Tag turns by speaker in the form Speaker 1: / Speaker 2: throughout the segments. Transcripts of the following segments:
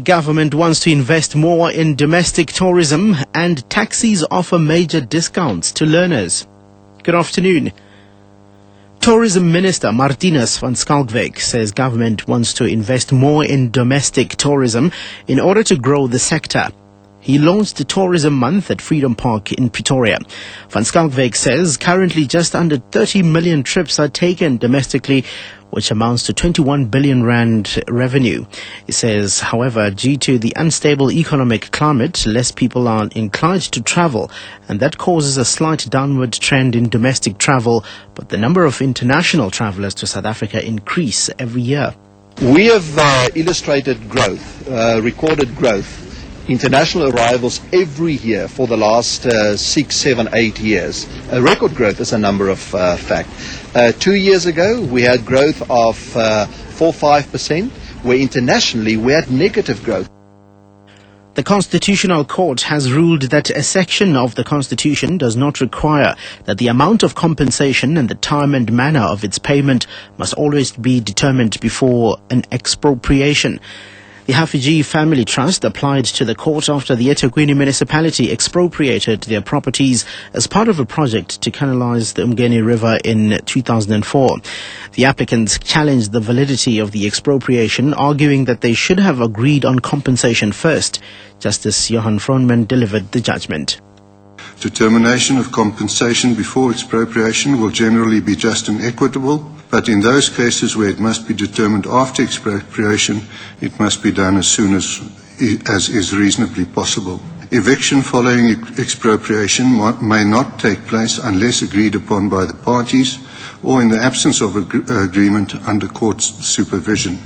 Speaker 1: Government wants to invest more in domestic tourism and taxis offer major discounts to learners. Good afternoon. Tourism Minister Martinus van Schalkwyk says government wants to invest more in domestic tourism in order to grow the sector. He launched the Tourism Month at Freedom Park in Pretoria. Van Schalkwyk says currently just under 30 million trips are taken domestically, which amounts to 21 billion rand revenue. He says, however, due to the unstable economic climate, less people are inclined to travel, and that causes a slight downward trend in domestic travel, but the number of international travelers to South Africa increase every year.
Speaker 2: We have illustrated growth, recorded growth, international arrivals every year for the last 6, 7, 8 years. Record growth is a number of fact. 2 years ago we had growth of 4-5%, where internationally we had negative growth.
Speaker 1: The Constitutional Court has ruled that a section of the Constitution does not require that the amount of compensation and the time and manner of its payment must always be determined before an expropriation. The Hafiji Family Trust applied to the court after the eThekwini municipality expropriated their properties as part of a project to canalize the Umgeni River in 2004. The applicants challenged the validity of the expropriation, arguing that they should have agreed on compensation first. Justice Johan Froneman delivered the judgment.
Speaker 3: Determination of compensation before expropriation will generally be just and equitable, but in those cases where it must be determined after expropriation, it must be done as soon as is reasonably possible. Eviction following expropriation may not take place unless agreed upon by the parties or in the absence of agreement under court supervision.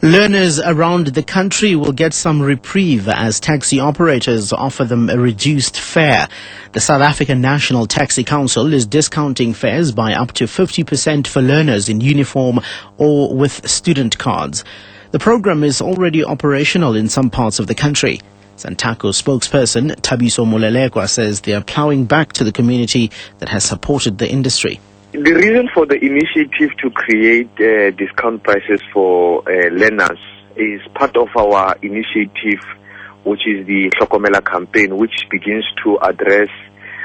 Speaker 1: Learners around the country will get some reprieve as taxi operators offer them a reduced fare. The South African National Taxi Council is discounting fares by up to 50% for learners in uniform or with student cards. The program is already operational in some parts of the country. Santaco spokesperson Thabiso Molelekwa says they are plowing back to the community that has supported the industry.
Speaker 4: The reason for the initiative to create discount prices for learners is part of our initiative, which is the Hlokomela campaign, which begins to address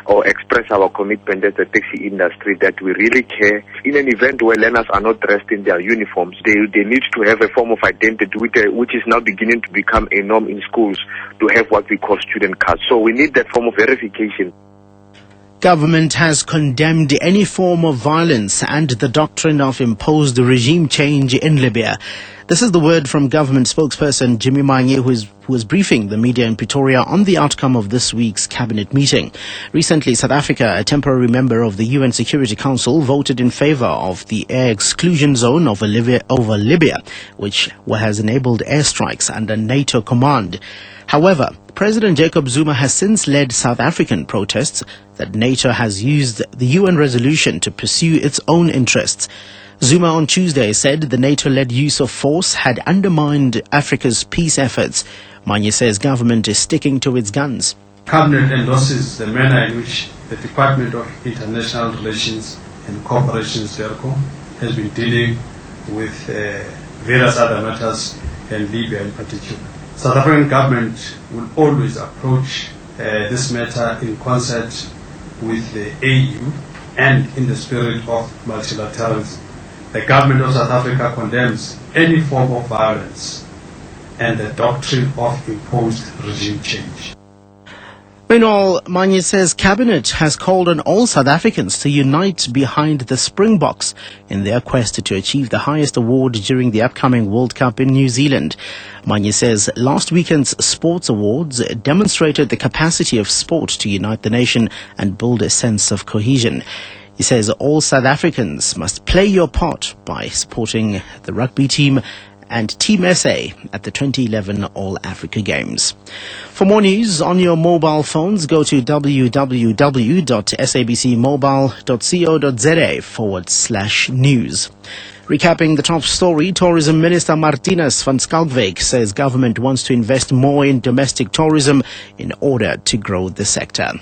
Speaker 4: or express our commitment as the taxi industry that we really care. In an event where learners are not dressed in their uniforms, they need to have a form of identity which is now beginning to become a norm in schools, to have what we call student cards. So we need that form of verification.
Speaker 1: Government has condemned any form of violence and the doctrine of imposed regime change in Libya. This is the word from government spokesperson Jimmy Manye, who was briefing the media in Pretoria on the outcome of this week's cabinet meeting. Recently, South Africa, a temporary member of the UN Security Council, voted in favor of the air exclusion zone over Libya, which has enabled airstrikes under NATO command. However, President Jacob Zuma has since led South African protests that NATO has used the UN resolution to pursue its own interests. Zuma on Tuesday said the NATO-led use of force had undermined Africa's peace efforts. Manye says government is sticking to its guns.
Speaker 5: Cabinet endorses the manner in which the Department of International Relations and Cooperation has been dealing with various other matters, and Libya in particular. South African government will always approach this matter in concert with the AU and in the spirit of multilateralism. The government of South Africa condemns any form of violence and the doctrine of imposed regime change.
Speaker 1: Meanwhile, Manye says Cabinet has called on all South Africans to unite behind the Springboks in their quest to achieve the highest award during the upcoming World Cup in New Zealand. Manye says last weekend's sports awards demonstrated the capacity of sport to unite the nation and build a sense of cohesion. He says all South Africans must play your part by supporting the rugby team and Team SA at the 2011 All-Africa Games. For more news on your mobile phones, go to www.sabcmobile.co.za/news. Recapping the top story, Tourism Minister Martinus van Schalkwyk says government wants to invest more in domestic tourism in order to grow the sector.